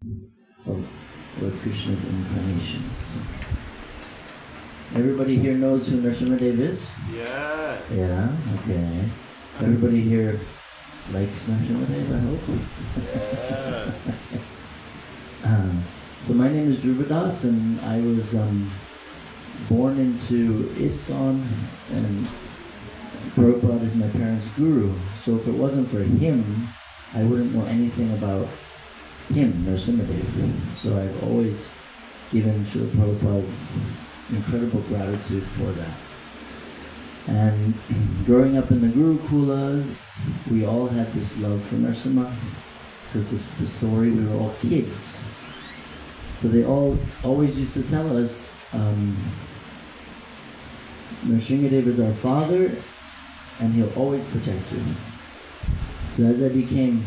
of Lord Krishna's incarnations. Everybody here knows who Narasimha is? Yeah. Yeah, okay. Everybody here likes Narasimha, I hope? Yeah. So my name is Druva, and I was born into ISKCON, and Prabhupada is my parents' guru. So if it wasn't for him, I wouldn't know anything about him, Narasimha. So I've always given Srila Prabhupada incredible gratitude for that. And growing up in the Gurukulas, we all had this love for Narasimha, because the story, we were all kids. So they always used to tell us, Narasimha is our father, and he'll always protect you. So as I became,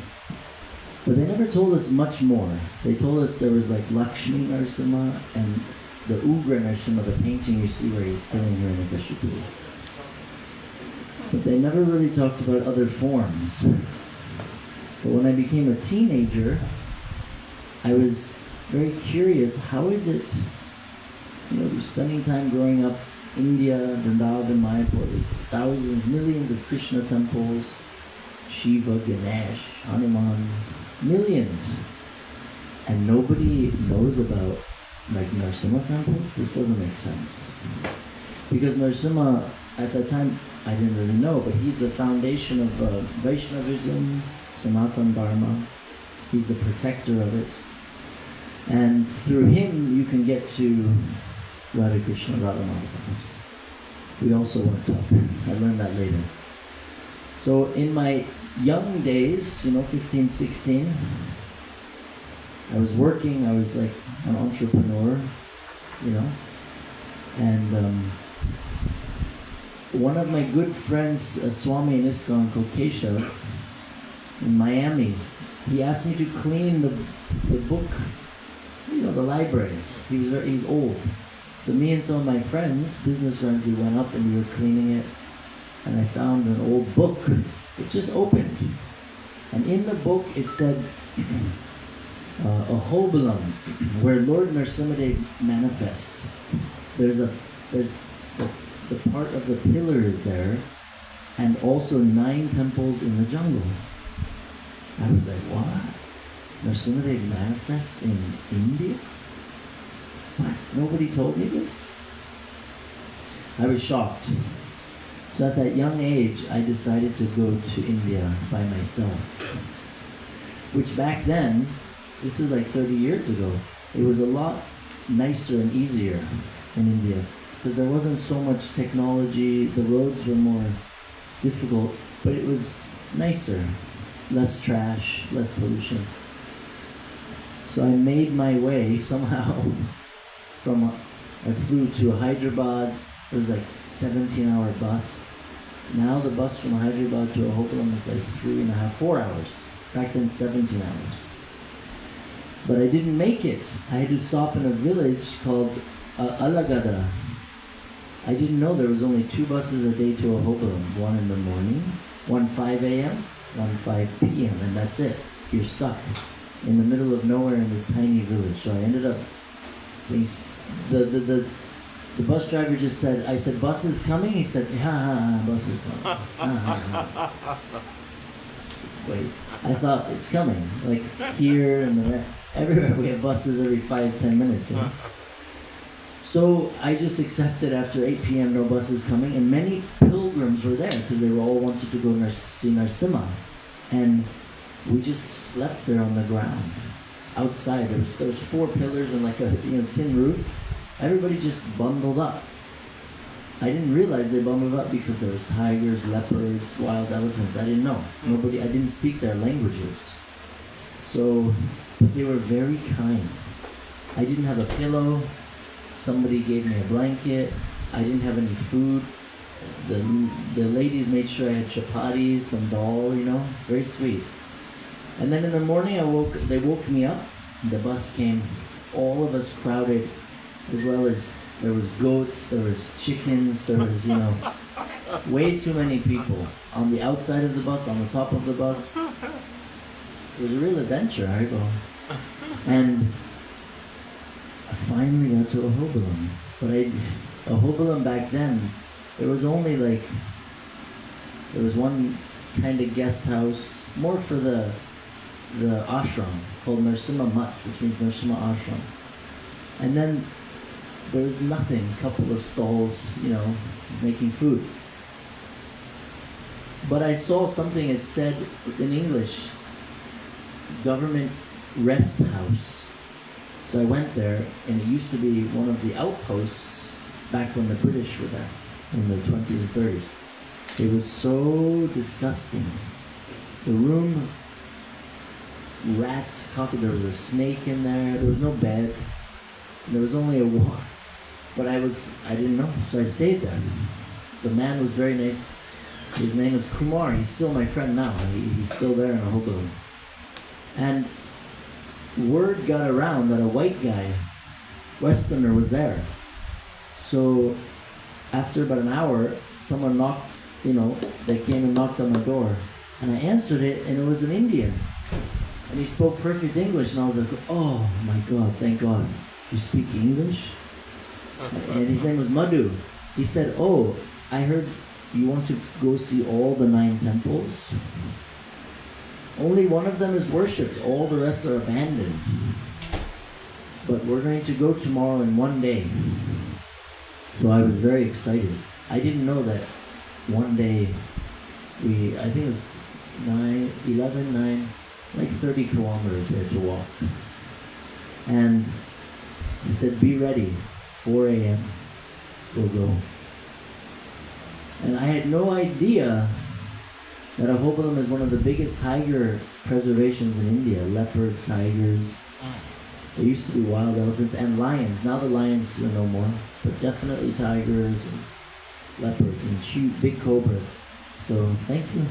but they never told us much more. They told us there was like Lakshmi Narasimha and the Ugra Narasimha, the painting you see where he's killing her in the Bishopur. But they never really talked about other forms. But when I became a teenager, I was very curious, how is it, spending time growing up, India, Vrindavan, Mayapur, there's thousands, millions of Krishna temples, Shiva, Ganesh, Hanuman, millions. And nobody knows about like Narasimha temples? This doesn't make sense. Because Narasimha, at that time, I didn't really know, but he's the foundation of Vaishnavism, Sanatan Dharma. He's the protector of it. And through him, you can get to Radha Krishna, Radha Madhava. We also weren't taught that. I learned that later. So in my young days, 15, 16, I was working, I was like an entrepreneur, and one of my good friends, a Swami in ISKCON called Keshav, in Miami, he asked me to clean the book, the library. He was old. So me and some of my friends, business friends, we went up and we were cleaning it, and I found an old book. It just opened. And in the book it said, a hobalam, where Lord Narasimha manifests. There's the part of the pillar is there, and also 9 temples in the jungle. I was like, what? Narasimha manifests in India? What? Nobody told me this? I was shocked. So at that young age, I decided to go to India by myself. Which back then, this is like 30 years ago, it was a lot nicer and easier in India. Because there wasn't so much technology, the roads were more difficult, but it was nicer. Less trash, less pollution. So I made my way somehow I flew to Hyderabad. It was like 17-hour bus. Now the bus from Hyderabad to Ahobilam is like 3.5, 4 hours. Back then 17 hours. But I didn't make it. I had to stop in a village called Alagada. I didn't know there was only 2 buses a day to Ahobilam. One in the morning, one 5 a.m., one 5 p.m. and that's it. You're stuck in the middle of nowhere in this tiny village. So I ended up being... The bus driver just said, I said, bus is coming? He said, bus is coming. Just wait. I thought, it's coming. Like here and everywhere we have buses every 5-10 minutes. So I just accepted after 8 p.m. no buses coming, and many pilgrims were there because they all wanted to go see Narasimha. And we just slept there on the ground. Outside, there was 4 pillars and like a tin roof. Everybody just bundled up. I didn't realize they bundled up because there was tigers, leopards, wild elephants. I didn't know. I didn't speak their languages. So, but they were very kind. I didn't have a pillow. Somebody gave me a blanket. I didn't have any food. The ladies made sure I had chapatis, some dal, very sweet. And then in the morning they woke me up, the bus came, all of us crowded, as well as there was goats, there was chickens, there was, way too many people on the outside of the bus, on the top of the bus. It was a real adventure, I go. And I finally got to Ahobilam. But Ahobilam back then, there was only like, there was one kind of guest house, more for the ashram, called Narasimha Mutt, which means Narasimha Ashram. And then there was nothing, a couple of stalls, making food. But I saw something that said in English, government rest house. So I went there, and it used to be one of the outposts back when the British were there, in the 20s and 30s. It was so disgusting. The room, rats, there was a snake in there, there was no bed, there was only a wall. But I didn't know, so I stayed there. The man was very nice. His name is Kumar. He's still my friend now. He's still there in Ahobilam. And word got around that a white guy, Westerner, was there. So after about an hour, someone knocked, they came and knocked on my door. And I answered it, and it was an Indian. And he spoke perfect English, and I was like, oh my God, thank God. You speak English? And his name was Madhu. He said, oh, I heard you want to go see all the 9 temples? Only one of them is worshipped. All the rest are abandoned. But we're going to go tomorrow in one day. So I was very excited. I didn't know that one day I think it was 9, like 30 kilometers we had to walk. And he said, be ready, 4 a.m. we'll go. And I had no idea that Ahobilam is one of the biggest tiger preservations in India. Leopards, tigers. There used to be wild elephants and lions. Now the lions are no more. But definitely tigers and leopards and big cobras. So thank you.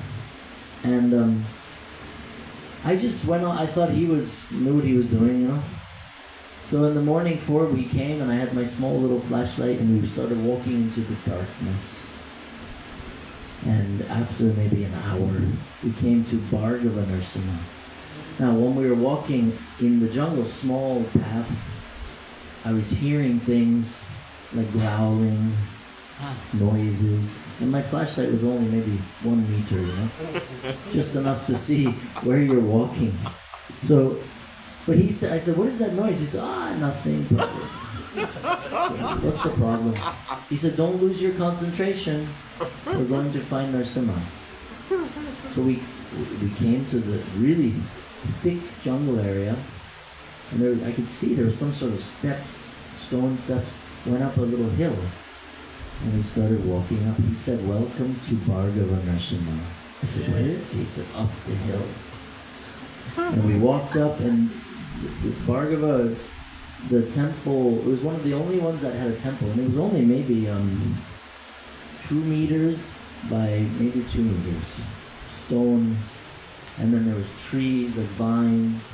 And I just went on. I thought he knew what he was doing, So in the morning, 4 we came, and I had my small little flashlight, and we started walking into the darkness. And after maybe an hour, we came to Bhargava Narasimha. Now, when we were walking in the jungle, small path, I was hearing things like growling, noises, and my flashlight was only maybe 1 meter, just enough to see where you're walking. So, but I said, what is that noise? He said, nothing. What's the problem? He said, don't lose your concentration. We're going to find Narasimha. So we came to the really thick jungle area, and I could see there was some sort of steps, stone steps, went up a little hill, and we started walking up. He said, welcome to Bhargava Narasimha. I said, where is he? He said, up the hill. And we walked up, and Bhargava, the temple, it was one of the only ones that had a temple, and it was only maybe 2 meters by maybe 2 meters, stone, and then there was trees, like vines,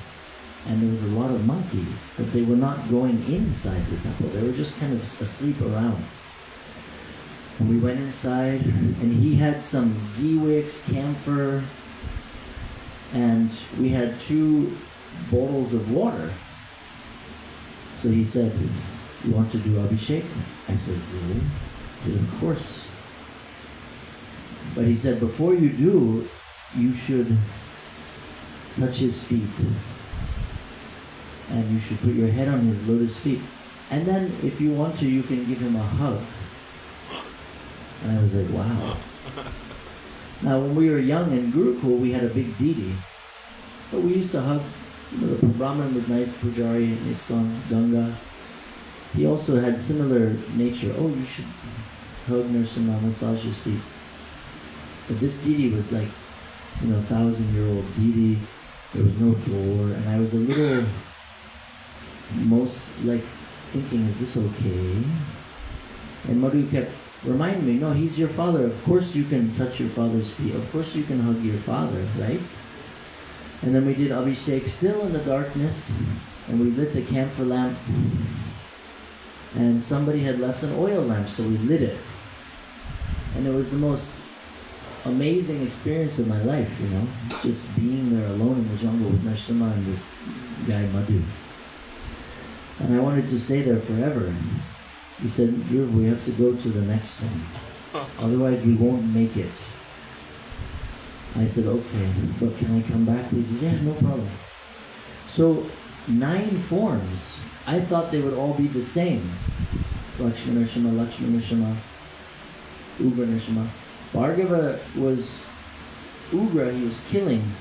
and there was a lot of monkeys, but they were not going inside the temple, they were just kind of asleep around. And we went inside, and he had some ghee wicks, camphor, and we had 2 bottles of water. So he said, you want to do Abhishek? I said, really? He said, of course. But he said, before you do, you should touch his feet. And you should put your head on his lotus feet. And then, if you want to, you can give him a hug. And I was like, wow. Now, when we were young in Gurukul, we had a big deity. But we used to hug. The Brahman was nice, Pujari, Iskon, Ganga. He also had similar nature. Oh, you should hug Narasimha, massage his feet. But this deity was like, 1,000-year-old deity. There was no door, and I was a little, thinking, is this okay? And Madhu kept reminding me, no, he's your father. Of course you can touch your father's feet. Of course you can hug your father, right? And then we did Abhishek still in the darkness, and we lit the camphor lamp. And somebody had left an oil lamp, so we lit it. And it was the most amazing experience of my life, just being there alone in the jungle with Narasimha and this guy Madhu. And I wanted to stay there forever. He said, Druva, we have to go to the next one. Otherwise we won't make it. I said, okay, but can I come back? He says, yeah, no problem. So 9 forms. I thought they would all be the same. Lakshmi Narasimha, Lakshmi Narasimha, Ugra Narasimha. Bhargava was Ugra, he was killing.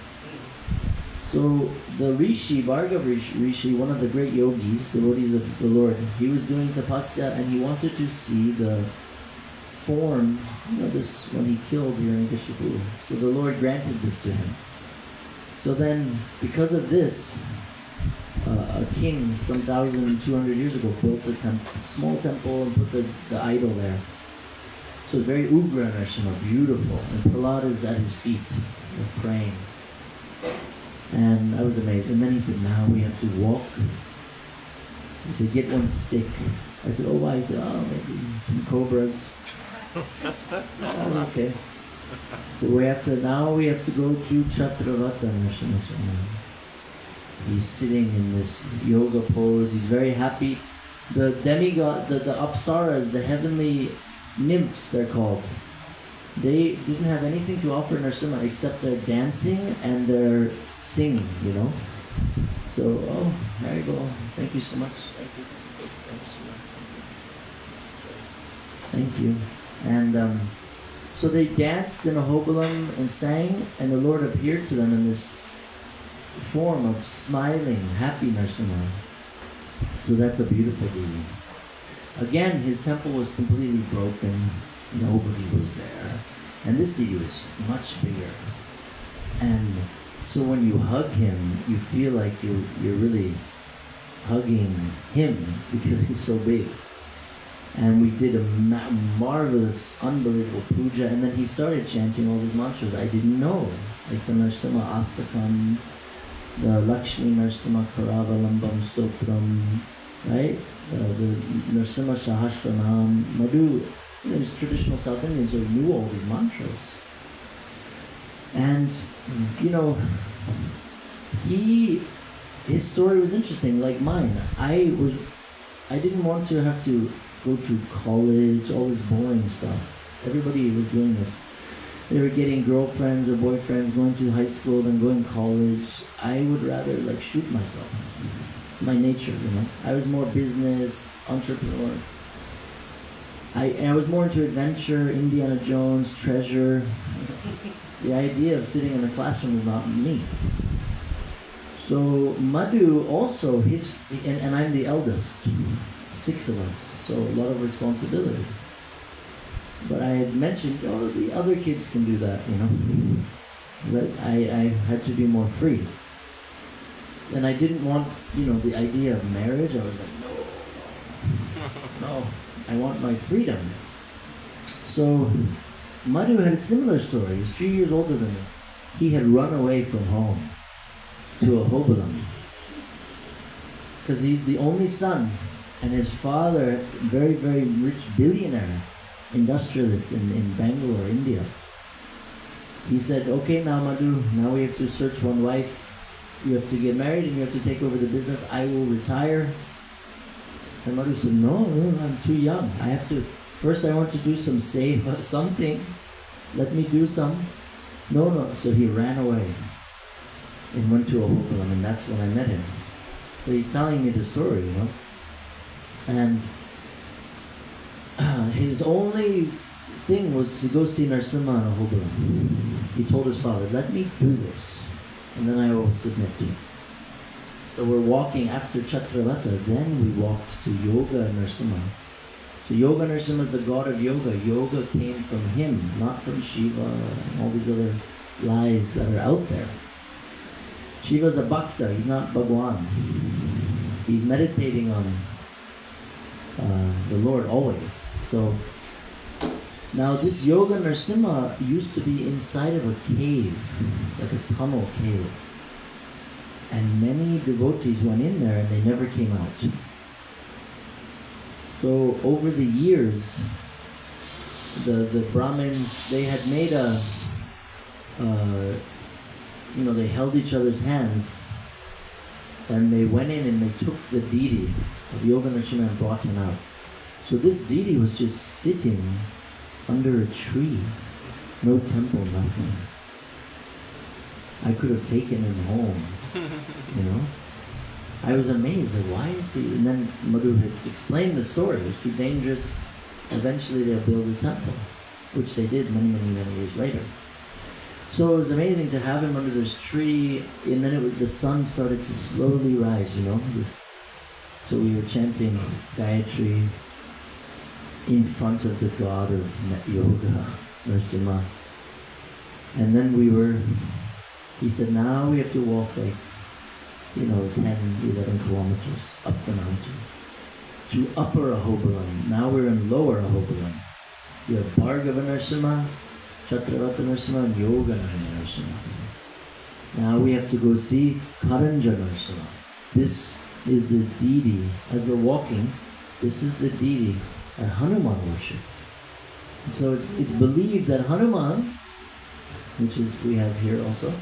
So the Rishi, Bhargava Rishi, one of the great yogis, devotees of the Lord, he was doing tapasya and he wanted to see the form, this when he killed Hiranyakashipu. So the Lord granted this to him. So then, because of this, a king some 1,200 years ago built the small temple and put the idol there. So it's very Ugra Narasimha, beautiful. And Prahlad is at his feet, praying. And I was amazed. And then he said, now we have to walk. He said, get one stick. I said, oh, why? He said, oh, maybe some cobras. That was okay. So we have to go to Chhatravata Narasimha Swami. He's sitting in this yoga pose. He's very happy. The demigod, the apsaras, the heavenly nymphs, they're called. They didn't have anything to offer Narasimha except their dancing and their singing, So, oh, there you go. Thank you so much. Thank you. And so they danced in a hobalam and sang, and the Lord appeared to them in this form of smiling, happy Narasimha. So that's a beautiful deity. Again, his temple was completely broken. Nobody was there. And this deity was much bigger. And so when you hug him, you feel like you're really hugging him because he's so big. And we did a marvelous, unbelievable puja, and then he started chanting all these mantras I didn't know, like the Narasimha Astakam, the Lakshmi Narasimha Karavalambam Stotram, right? The Narasimha Sahasranam, Madhu. He's traditional South Indian, so he knew all these mantras. And, his story was interesting, like mine. I didn't want to have to go to college, all this boring stuff. Everybody was doing this. They were getting girlfriends or boyfriends, going to high school, then going to college. I would rather shoot myself. It's my nature, I was more business, entrepreneur. I was more into adventure, Indiana Jones, treasure. The idea of sitting in a classroom is not me. So Madhu also, and I'm the eldest, 6 of us, so a lot of responsibility. But I had mentioned, the other kids can do that, But I had to be more free. And I didn't want, the idea of marriage. I was like, no. I want my freedom. So Madhu had a similar story. He's a few years older than me. He had run away from home to a hobalam because he's the only son, and his father, very, very rich billionaire industrialist in Bangalore, India. He said, okay, now Madhu, now we have to search one wife. You have to get married and you have to take over the business. I will retire. And Madhu said, no, I'm too young. First I want to do something. Let me do some. No. So he ran away and went to a hobalam, and that's when I met him. So he's telling me the story, And his only thing was to go see Narasimha in a hobalam. He told his father, let me do this, and then I will submit to you. So we're walking after Chhatravata, then we walked to Yoga Narasimha. So Yoga Narasimha is the god of yoga. Yoga came from him, not from Shiva and all these other lies that are out there. Shiva's a bhakta, he's not Bhagwan. He's meditating on the Lord always. So now this Yoga Narasimha used to be inside of a cave, like a tunnel cave. And many devotees went in there and they never came out. So over the years, the Brahmins, they had made they held each other's hands And they went in and they took the deity of Yoga Narasimha and brought him out. So this deity was just sitting under a tree. No temple, nothing. I could have taken him home, you know. I was amazed, like, why is he? And then Madhu had explained the story. It was too dangerous. Eventually they'll build a temple, which they did many years later. So it was amazing to have him under this tree, and then the sun started to slowly rise, you know. So we were chanting Gayatri in front of the god of yoga, Narasimha. And then he said, now we have to walk like, 10, 11 kilometers up the mountain to Upper Ahobilam. Now we're in Lower Ahobilam. You have Bhargava Narasimha, Chattravata Narasimha, and Yoga Narasimha. Now we have to go see Karanja Narasimha. This is the deity. As we're walking, this is the deity that Hanuman worshipped. So it's believed that Hanuman, which is we have here also,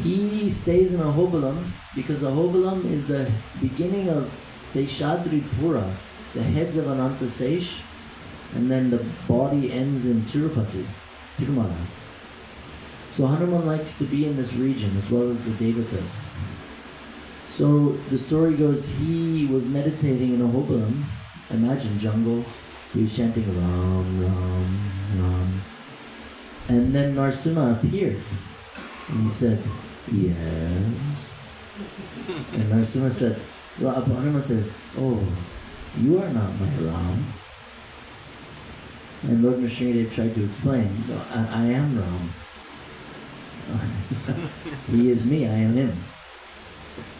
he stays in Ahobilam because Ahobilam is the beginning of Seshadri Pura, the heads of Ananta Sesh, and then the body ends in Tirupati, Tirumala. So Hanuman likes to be in this region as well as the Devatas. So the story goes, he was meditating in Ahobilam, imagine jungle, he was chanting Ram, Ram, Ram. And then Narasimha appeared. And he said, yes. And Narasimha said, Hanuman said, oh, you are not my Ram. And Lord Nrsimhadev tried to explain, no, I am Ram. He is me, I am him.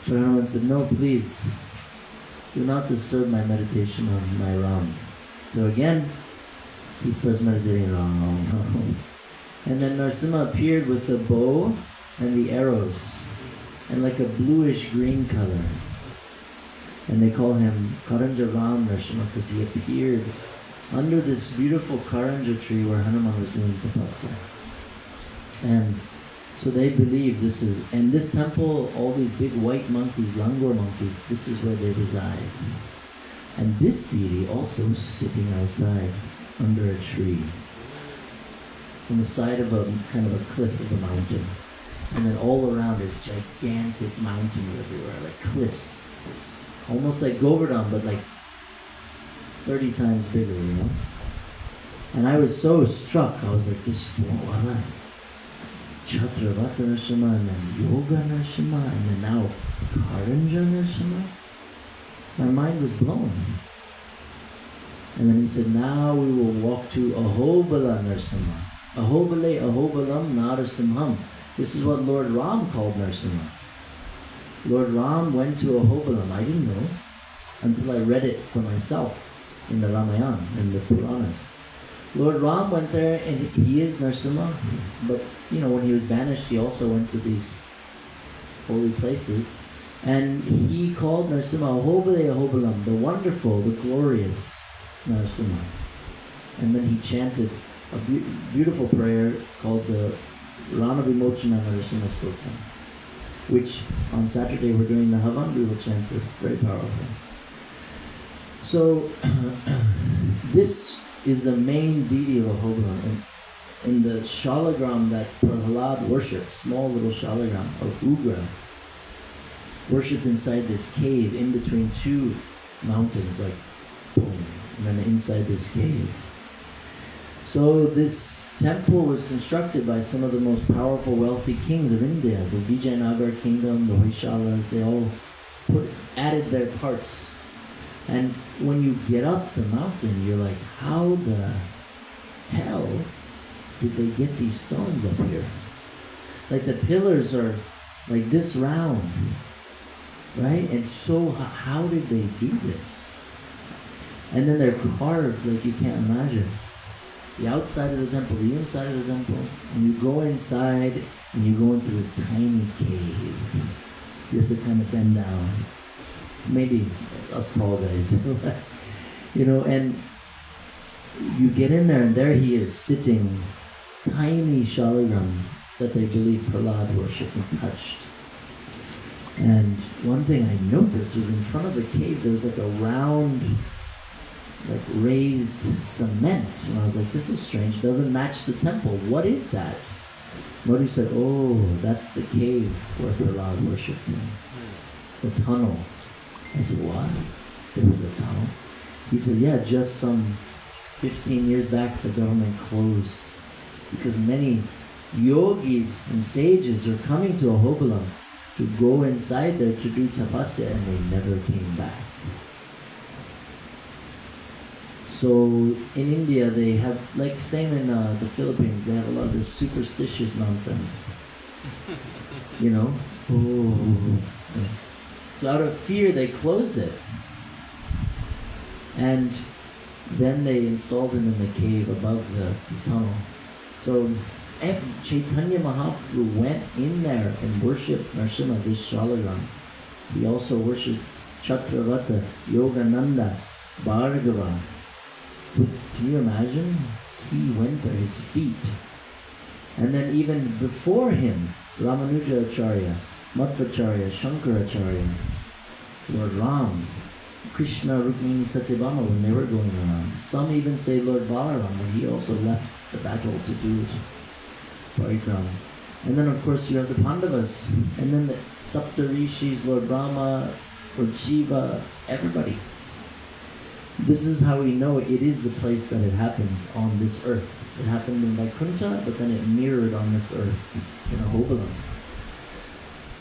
But Hanuman said, no, please, do not disturb my meditation on my Ram. So again, he starts meditating Ram. And then Narasimha appeared with the bow and the arrows, and like a bluish green color. And they call him Karanja Ram Narasimha because he appeared under this beautiful Karanja tree where Hanuman was doing tapasya. And so they believe this is, and this temple, all these big white monkeys, langur monkeys, this is where they reside. And this deity also is sitting outside under a tree on the side of a kind of a cliff of a mountain. And then all around is gigantic mountains everywhere, like cliffs. Almost like Govardhan, but like 30 times bigger, you know? And I was so struck, I was like, this four, Chattravata Narasimha, and then Yoga Narasimha, and then now Karanja Narasimha. My mind was blown. And then he said, now we will walk to Ahobala Narasimha. Ahobale Ahobalam Narasimham. This is what Lord Ram called Narasimha. Lord Ram went to Ahobilam. I didn't know until I read it for myself in the Ramayana, in the Puranas. Lord Ram went there and he is Narasimha, but when he was banished, he also went to these holy places. And he called Narasimha Ahobale Ahobilam, the wonderful, the glorious Narasimha. And then he chanted a beautiful prayer called the Rana Vimochana Narasimha Stotra, which on Saturday we're doing the Havan, we will chant this, very powerful. So this is the main deity of Ahobilam. In the Shalagram that Prahlad worshipped, small little Shalagram of Ugra, worshipped inside this cave in between two mountains, like boom, and then inside this cave. So this temple was constructed by some of the most powerful, wealthy kings of India. The Vijayanagar kingdom, the Hoysalas, they all added their parts. And when you get up the mountain, you're like, how the hell did they get these stones up here? Like the pillars are like this round, right? And so how did they do this? And then they're carved like you can't imagine. The outside of the temple, the inside of the temple, and you go inside and you go into this tiny cave. You have to kind of bend down. Maybe us tall guys, and you get in there and there he is sitting, tiny Shalagram that they believe Prahlad worshipped and touched. And one thing I noticed was in front of the cave there was like a round, like raised cement. And I was like, this is strange, doesn't match the temple. What is that? Madhu said, oh, that's the cave where Prahlad worshipped him. The tunnel. I said, what? There was a tunnel? He said, yeah, just some 15 years back the government closed because many yogis and sages were coming to Ahobilam to go inside there to do tapasya, and they never came back. So in India they have, like same in the Philippines, they have a lot of this superstitious nonsense. You know? Oh. So out of fear they closed it. And then they installed him in the cave above the tunnel. So Chaitanya Mahaprabhu went in there and worshipped Narasimha, this Shalagram. He also worshipped Chatravata, Yogananda, Bhargava. Can you imagine? He went there, his feet. And then even before him, Ramanuja Acharya, Madhvacharya, Shankaracharya, Lord Ram, Krishna, Rukmini, Satyabhama when they were going around. Some even say Lord Balaram when he also left the battle to do his parikram. And then of course you have the Pandavas, and then the Saptarishis, Lord Brahma, Lord Shiva, everybody. This is how we know it is the place that it happened on this earth. It happened in Vaikuntha, but then it mirrored on this earth in Ahobilam.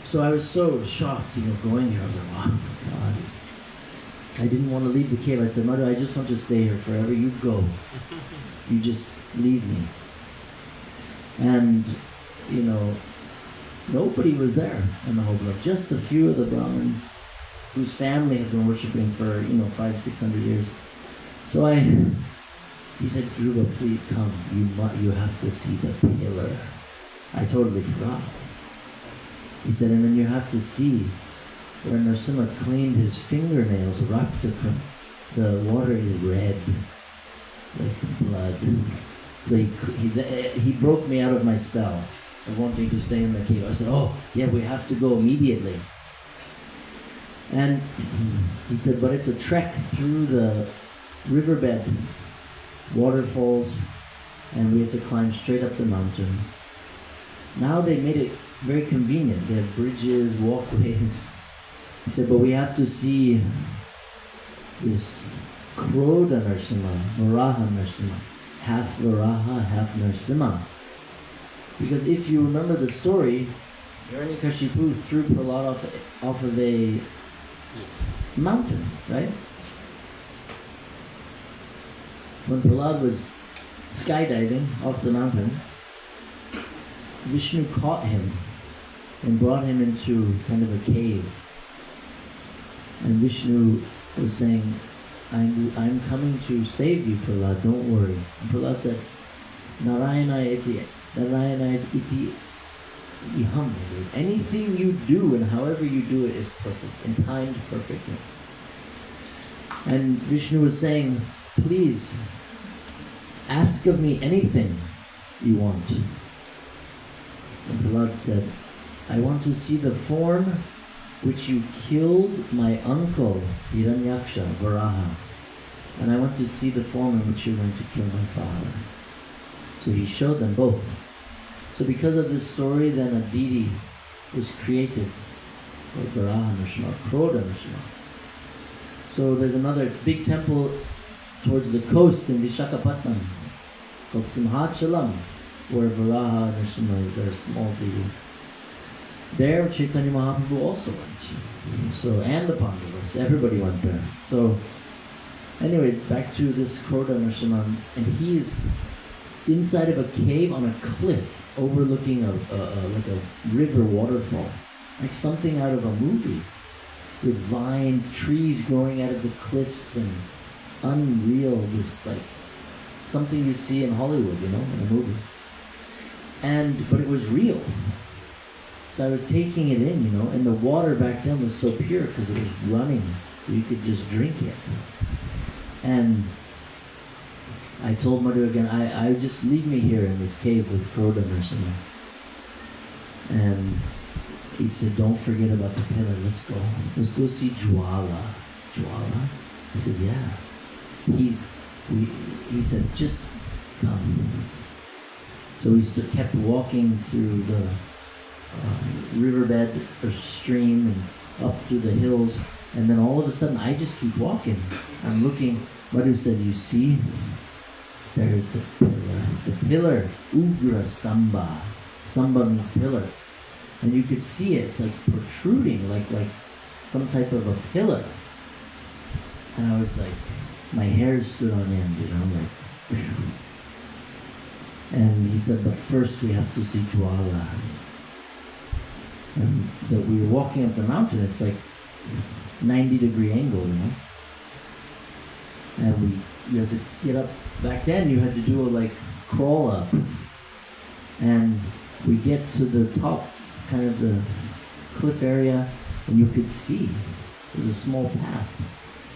So I was so shocked, going here. I was like, wow, God. I didn't want to leave the cave. I said, Mother, I just want to stay here forever. You go. You just leave me. And, nobody was there in the Ahobilam. Just a few of the Brahmins whose family had been worshipping for, 500-600 years. So he said, Druva, please come. You have to see the pillar. I totally forgot. He said, and then you have to see where Narasimha cleaned his fingernails, Raktakam. The water is red, like blood. So he broke me out of my spell of wanting to stay in the cave. I said, oh, yeah, we have to go immediately. And he said, but it's a trek through the riverbed, waterfalls, and we have to climb straight up the mountain. Now they made it very convenient. They have bridges, walkways. He said, but we have to see this Krodha Narasimha, Varaha Narasimha, half Varaha, half Narasimha. Because if you remember the story, Hiranyakashipu threw Prahlad off of a mountain, right? When Prahlad was skydiving off the mountain, Vishnu caught him and brought him into kind of a cave. And Vishnu was saying, I'm coming to save you, Prahlad, don't worry. And Prahlad said, Narayana iti iham. Anything you do and however you do it is perfect and timed perfectly. And Vishnu was saying, please, ask of me anything you want. And Prahlad said, I want to see the form which you killed my uncle, Hiranyaksha, Varaha. And I want to see the form in which you're going to kill my father. So he showed them both. So because of this story, then a deity was created, called Varaha Narasimha, Krodha Narasimha. So there's another big temple towards the coast in Vishakhapatnam, called Simhachalam, where Varaha Narasimha is their small deity. There Chaitanya Mahaprabhu also went. So, and the Pandavas, everybody went there. So, anyways, back to this Krodha Narasimha, and he is inside of a cave on a cliff overlooking like a river waterfall, like something out of a movie, with vines, trees growing out of the cliffs, and unreal, this like something you see in Hollywood, in a movie. But it was real. So I was taking it in, and the water back then was so pure because it was running, so you could just drink it. And I told Madhu again, I just leave me here in this cave with Krodha Narasimha. And he said, don't forget about the pillar, let's go. Let's go see Jwala. Jwala? I said, yeah. He said, just come. So we kept walking through the riverbed or stream and up through the hills, and then all of a sudden I just keep walking. I'm looking. Madhu said, you see? There's the pillar. The pillar, Ugra Stamba. Stamba means pillar. And you could see it. It's like protruding, like some type of a pillar. And I was like, my hair stood on end, you know, like. And he said, but first we have to see Jwala. And that we were walking up the mountain. It's like 90-degree angle, you know. And you had to get up. Back then you had to do a like crawl up. And we get to the top, kind of the cliff area, and you could see there's a small path,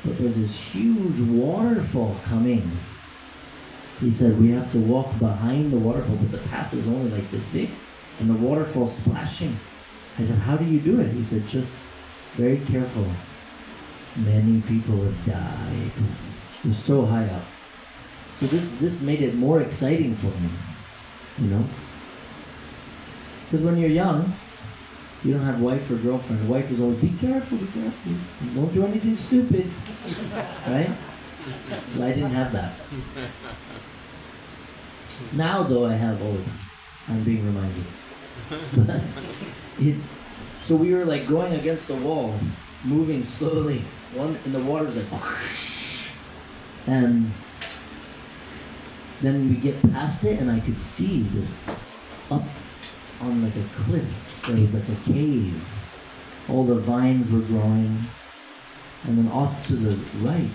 but there's this huge waterfall coming. He said we have to walk behind the waterfall, but the path is only like this big, and the waterfall's splashing. I said, how do you do it? He said, just very careful. Many people have died. It was so high up. So this made it more exciting for me, you know? Because when you're young, you don't have wife or girlfriend. The wife is always, be careful, don't do anything stupid, right? Well, I didn't have that. Now though I have all the time. I'm being reminded. So we were like going against the wall, moving slowly. One in the water was like whoosh, and then we get past it and I could see this up on like a cliff. There was like a cave. All the vines were growing. And then off to the right,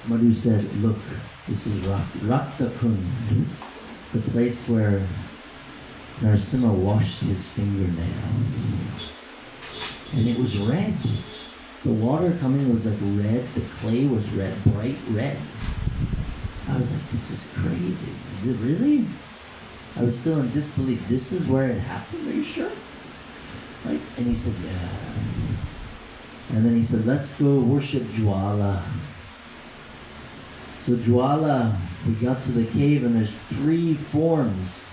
Madhu said, look, this is Raktakund, the place where Narasimha washed his fingernails. And it was red. The water coming was like red. The clay was red, bright red. I was like, this is crazy. Really? I was still in disbelief. This is where it happened? Are you sure? Like, and he said, yes. And then he said, let's go worship Jwala. So Jwala, we got to the cave and there's 3 forms.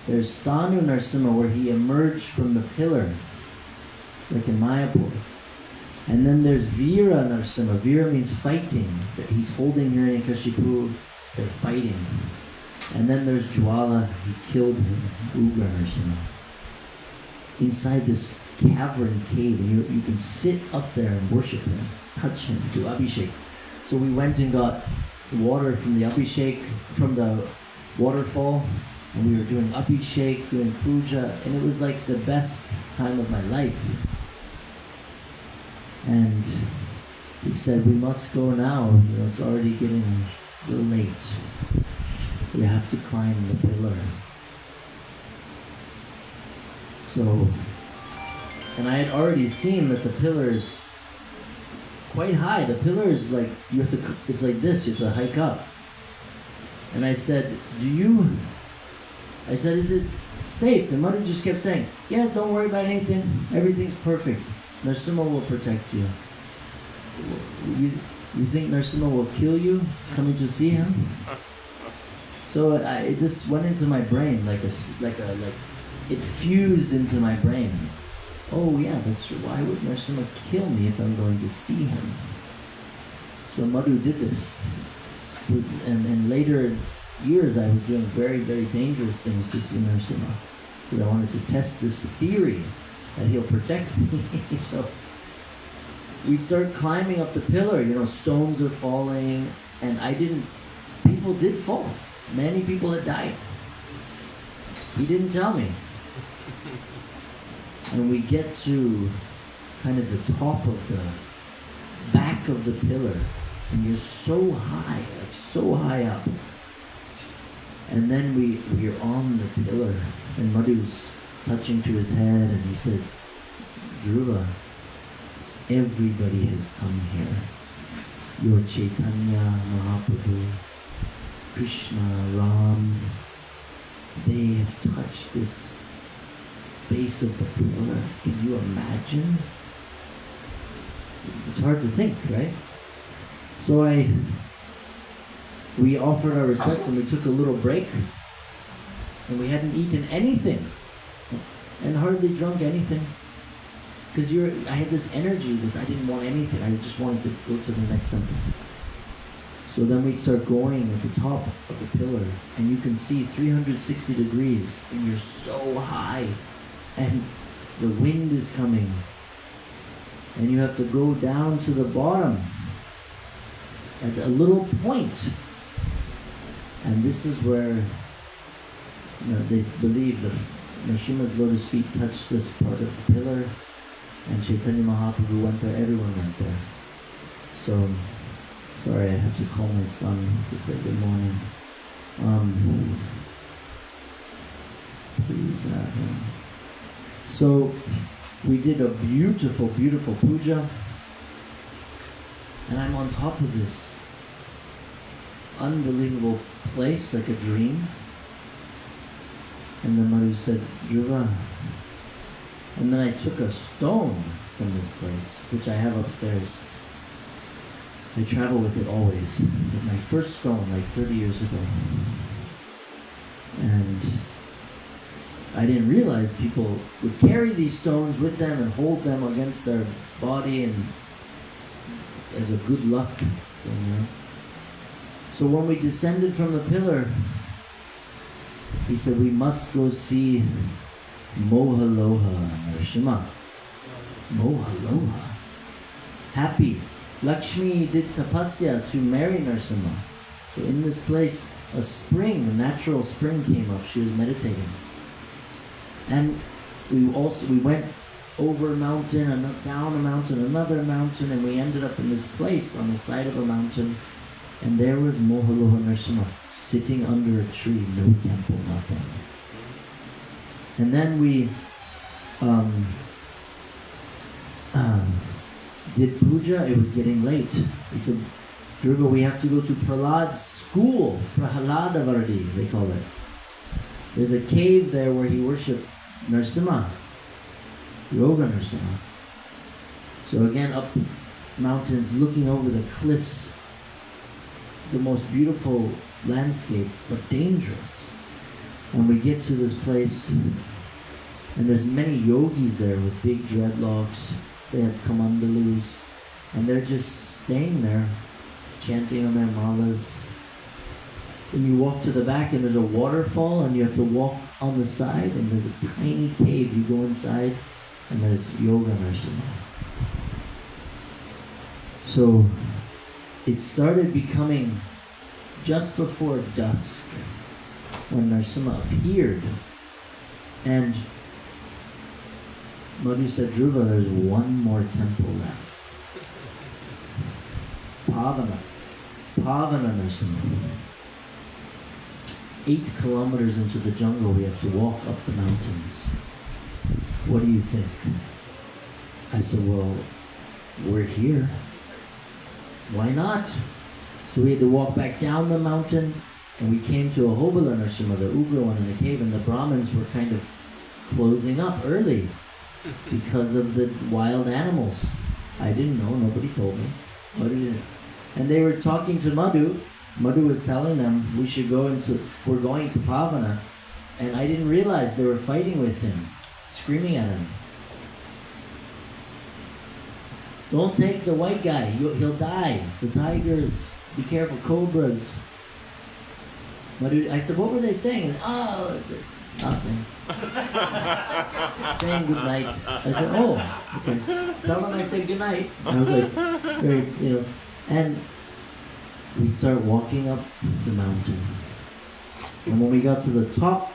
There's Stanu Narasimha, where he emerged from the pillar, like in Mayapur. And then there's Veera Narasimha. Veera means fighting. That he's holding Hiranyakashipu. They're fighting. And then there's Jwala. He killed him, Ugra Narasimha. Inside this cavern cave, and you can sit up there and worship him, touch him, do abhishek. So we went and got water from the abhishek, from the waterfall, and we were doing abhishek, doing puja, and it was like the best time of my life. And he said, we must go now, you know, it's already getting a little late. We have to climb the pillar. So, and I had already seen that the pillar is quite high. The pillar is like, you have to, it's like this, you have to hike up. And I said, is it safe? And Mother just kept saying, yeah, don't worry about anything. Everything's perfect. Narasimha will protect you. You think Narasimha will kill you coming to see him? So this went into my brain like it fused into my brain. Oh yeah, that's true. Why would Narasimha kill me if I'm going to see him? So Madhu did this. And later years I was doing very, very dangerous things to see Narasimha. Because I wanted to test this theory that he'll protect me. So we start climbing up the pillar, you know, stones are falling, and people did fall. Many people had died. He didn't tell me. And we get to kind of the top of the back of the pillar, and you're so high, like so high up. And then we're on the pillar, and Madhu's touching to his head, and he says, Druva, everybody has come here. Your Chaitanya, Mahaprabhu, Krishna, Ram, they have touched this base of the pillar. Can you imagine? It's hard to think, right? So we offered our respects and we took a little break, and we hadn't eaten anything and hardly drunk anything, because I had this energy, I didn't want anything. I just wanted to go to the next temple. So then we start going at the top of the pillar, and you can see 360 degrees, and you're so high, and the wind is coming, and you have to go down to the bottom at a little point. And this is where they believe the Narasimha's lotus feet touched this part of the pillar, and Chaitanya Mahaprabhu went there, everyone went there. So, sorry, I have to call my son to say good morning. Please have him. So, we did a beautiful, beautiful puja, and I'm on top of this unbelievable place, like a dream. And then Madhu said, Druva. And then I took a stone from this place, which I have upstairs. I travel with it always. My first stone, like 30 years ago. And I didn't realize people would carry these stones with them and hold them against their body and as a good luck thing, you know. So when we descended from the pillar, he said, we must go see Mohaloha Narasimha. Mohaloha. Happy. Lakshmi did tapasya to marry Narasimha. So in this place, a spring, a natural spring came up. She was meditating. And we went over a mountain, and down a mountain, another mountain, and we ended up in this place on the side of a mountain. And there was Mohaloha Narasimha sitting under a tree, no temple, nothing. And then we did puja. It was getting late. He said, Druva, we have to go to Prahlad's school, Prahaladavardi, they call it. There's a cave there where he worshipped Narasimha, Yoga Narasimha. So again, up mountains, looking over the cliffs, the most beautiful landscape, but dangerous. And we get to this place, and there's many yogis there with big dreadlocks. They have kamandalus, and they're just staying there, chanting on their malas. And you walk to the back, and there's a waterfall, and you have to walk on the side, and there's a tiny cave. You go inside, and there's Yoga Narasimha. So it started becoming just before dusk when Narasimha appeared, and Madhu said, Druva, there's one more temple left. Pavana Narasimha. 8 kilometers into the jungle, we have to walk up the mountains. What do you think? I said, well, we're here. Why not? So we had to walk back down the mountain, and we came to a Hobala Narasimha, the Ugra one in the cave, and the Brahmins were kind of closing up early because of the wild animals. I didn't know, nobody told me. And they were talking to Madhu. Madhu was telling them we're going to Pavana, and I didn't realize they were fighting with him, screaming at him. Don't take the white guy, he'll die. The tigers, be careful, cobras. Madhu, I said, what were they saying? Oh, nothing. Saying good night. I said, oh, okay. Tell them I said good night. And I was like, and we start walking up the mountain. And when we got to the top,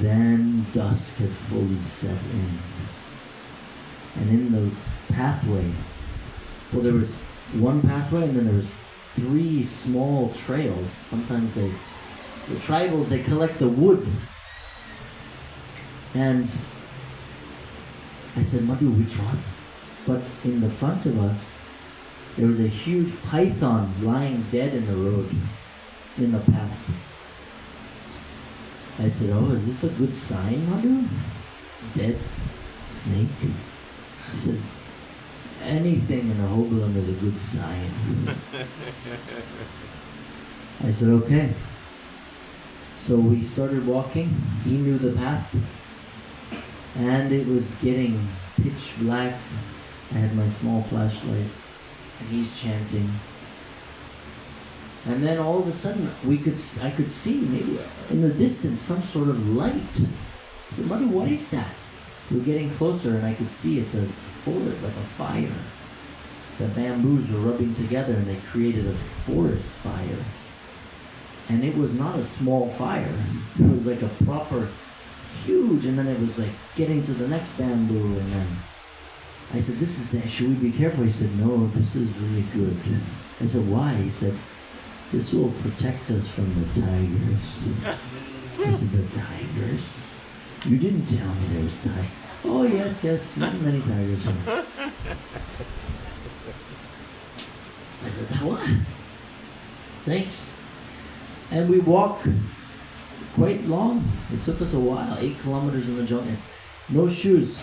then dusk had fully set in. And in the pathway, well, there was one pathway, and then there was 3 small trails. Sometimes the tribals, they collect the wood. And I said, Madhu, which one? But in the front of us, there was a huge python lying dead in the road, in the path. I said, oh, is this a good sign, Madhu? dead snake? He said, anything in a hogalam is a good sign. I said, okay. So we started walking. He knew the path. And it was getting pitch black. I had my small flashlight. And he's chanting. And then all of a sudden, I could see, maybe in the distance, some sort of light. I said, Mother, what is that? We're getting closer, and I could see it's a forest, like a fire. The bamboos were rubbing together, and they created a forest fire. And it was not a small fire. It was like a proper, huge, and then it was like getting to the next bamboo, and then I said, should we be careful? He said, no, this is really good. I said, why? He said, this will protect us from the tigers. I said, the tigers? You didn't tell me there was tigers. Oh, yes, many tigers here. I said, what? Thanks. And we walked quite long. It took us a while, 8 kilometers in the jungle. No shoes,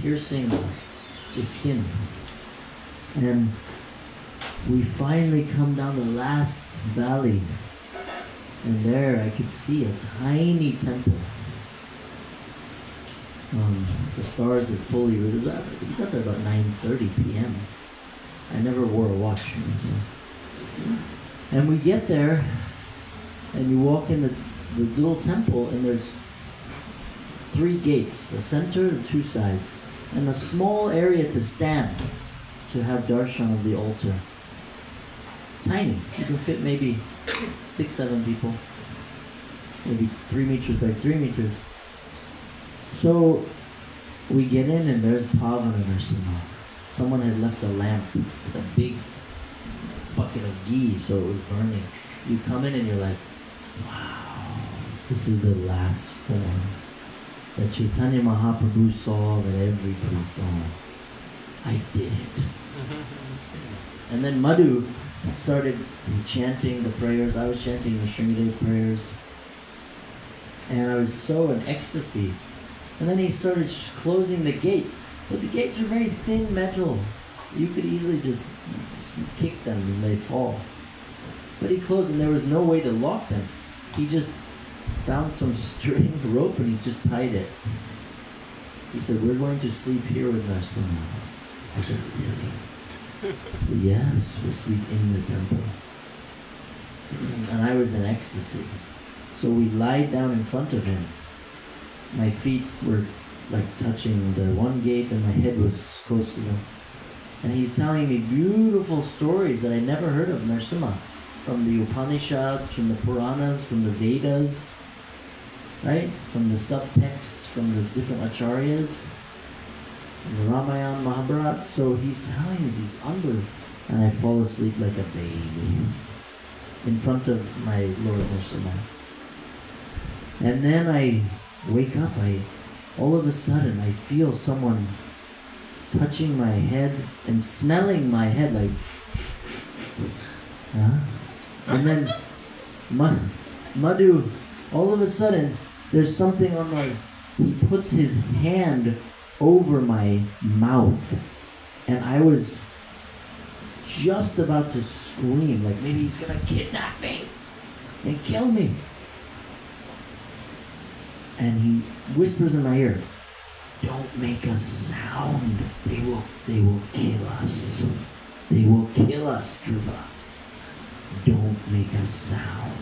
piercing the skin. And we finally come down the last valley. And there I could see a tiny temple. The stars had fully risen. We got there about 9:30 p.m. I never wore a watch. And we get there, and you walk in the little temple, and there's 3 gates, the center, the 2 sides, and a small area to stand to have darshan of the altar. Tiny. You can fit maybe 6, 7 people. Maybe 3 meters by 3 meters. So we get in, and there's Pavana Narasimha. Someone had left a lamp with a big bucket of ghee, so it was burning. You come in and you're like, wow, this is the last form that Chaitanya Mahaprabhu saw, that everybody saw. I did it. And then Madhu started chanting the prayers. I was chanting the Sringadev prayers. And I was so in ecstasy. And then he started closing the gates. But the gates were very thin metal. You could easily just kick them and they'd fall. But he closed them. There was no way to lock them. He just found some string rope and he just tied it. He said, we're going to sleep here with Narasimha. I said, really? He said, yes, we'll sleep in the temple. And I was in ecstasy. So we lied down in front of him. My feet were like touching the one gate and my head was close to them. And he's telling me beautiful stories that I never heard of Narasimha. From the Upanishads, from the Puranas, from the Vedas, right? From the subtexts, from the different acharyas, from the Ramayana, Mahabharata. So he's telling me these and I fall asleep like a baby in front of my Lord Narasimha. And then I wake up, all of a sudden I feel someone touching my head and smelling my head like, huh? And then Madhu, all of a sudden there's something on he puts his hand over my mouth, and I was just about to scream, like maybe he's gonna kidnap me and kill me. And he whispers in my ear, don't make a sound. They will kill us. They will kill us, Druva. Don't make a sound.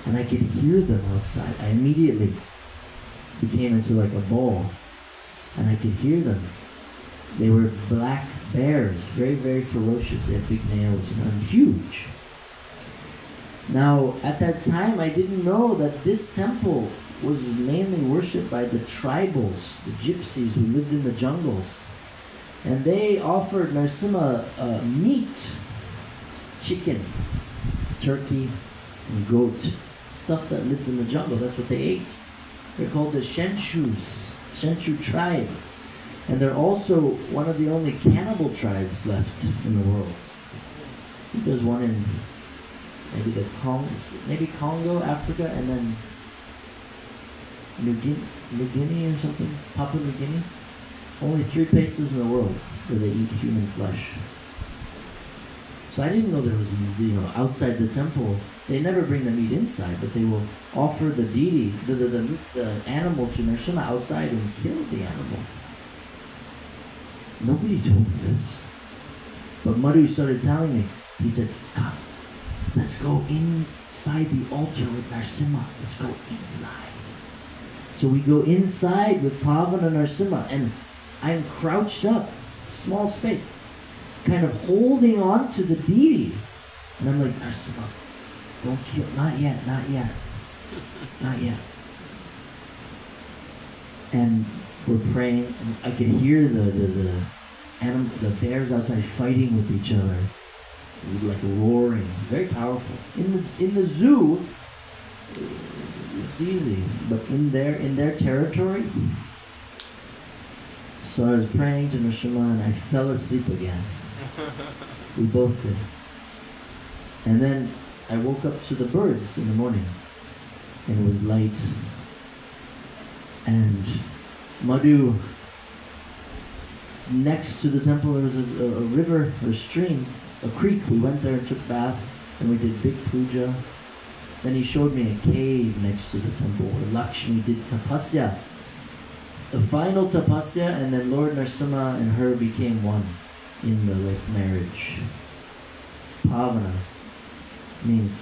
And I could hear them outside. I immediately became into like a ball. And I could hear them. They were black bears, very, very ferocious. They had big nails, and huge. Now, at that time, I didn't know that this temple was mainly worshipped by the tribals, the gypsies who lived in the jungles. And they offered Narasimha meat, chicken, turkey, and goat, stuff that lived in the jungle. That's what they ate. They're called the Shenchu tribe. And they're also one of the only cannibal tribes left in the world. I think there's one in maybe Congo, Africa, and then New Guinea or something, Papua New Guinea. Only 3 places in the world where they eat human flesh. So I didn't know there was, outside the temple, they never bring the meat inside, but they will offer the deity, the animal to Narasimha outside and kill the animal. Nobody told me this. But Madhu started telling me, he said, come, let's go inside the altar with Narasimha. Let's go inside. So we go inside with Pavana and Narasimha, and I'm crouched up, small space, kind of holding on to the deity. And I'm like, Narasimha, don't kill, not yet. And we're praying, and I could hear the bears outside fighting with each other, like roaring. Very powerful. In the zoo, it's easy, but in their territory. So I was praying to Narasimha and I fell asleep again. We both did. And then I woke up to the birds in the morning, and it was light. And Madhu, next to the temple there was a river, or a stream, a creek. We went there and took a bath, and we did big puja. Then he showed me a cave next to the temple where Lakshmi did tapasya. The final tapasya, and then Lord Narasimha and her became one in the marriage. Pavana means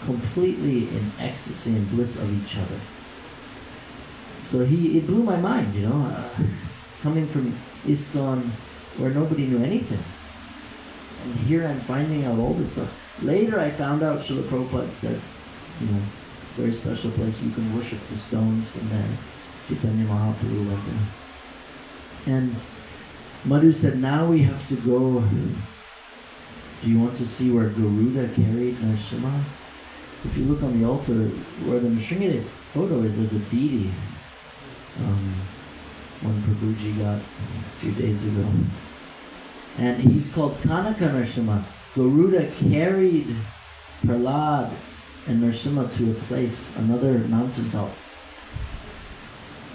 completely in ecstasy and bliss of each other. So it blew my mind, coming from ISKCON where nobody knew anything. And here I'm finding out all this stuff. Later I found out Srila Prabhupada said, very special place, you can worship the stones from there. Chaitanya Mahaprabhu went there. And Madhu said, now we have to go. Do you want to see where Garuda carried Narasimha? If you look on the altar, where the Nrsimhadev photo is, there's a deity. One Prabhuji got a few days ago. And he's called Kanaka Narasimha. Garuda carried Prahlad and Narasimha to a place, another mountaintop,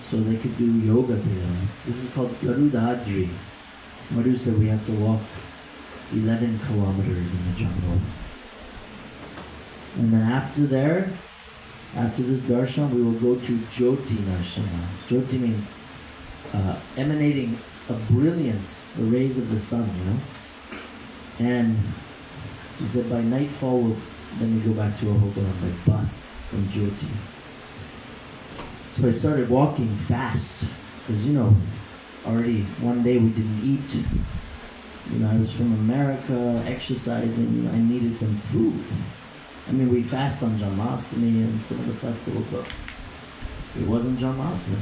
so they could do yoga together. This is called Garudadri. Madhu said we have to walk 11 kilometers in the jungle. And then after this darshan, we will go to Jyoti Narasimha. Jyoti means emanating a brilliance, the rays of the sun, And he said by nightfall, then we go back to Ahobilam by bus from Jyoti. So I started walking fast, because already one day we didn't eat. I was from America, exercising, I needed some food. We fast on Janmashtami and some of the festivals, but it wasn't Janmashtami.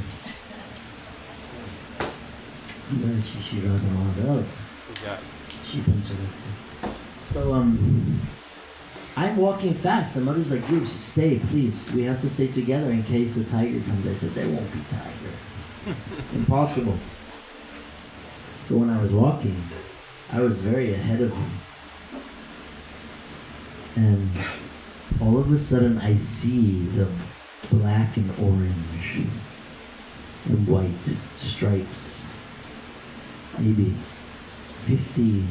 So I'm walking fast, and Madhu's like, Drew, stay, please. We have to stay together in case the tiger comes. I said, there won't be tiger. Impossible. So when I was walking, I was very ahead of him. And all of a sudden I see the black and orange and white stripes, maybe 50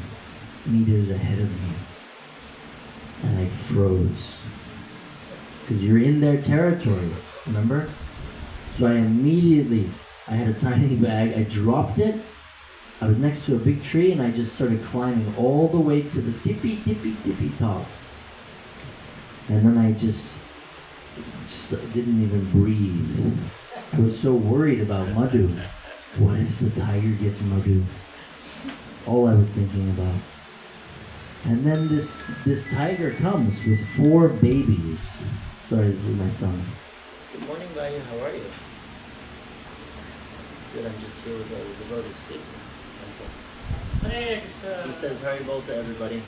meters ahead of me. And I froze. Because you're in their territory, remember? So I had a tiny bag, I dropped it. I was next to a big tree and I just started climbing all the way to the tippy top. And then I just didn't even breathe. I was so worried about Madhu. What if the tiger gets Madhu? All I was thinking about. And then this tiger comes with 4 babies. Sorry, this is my son. Good morning, Vayu. How are you? Good, I'm just here with all the devotees. He says Haribol to everybody.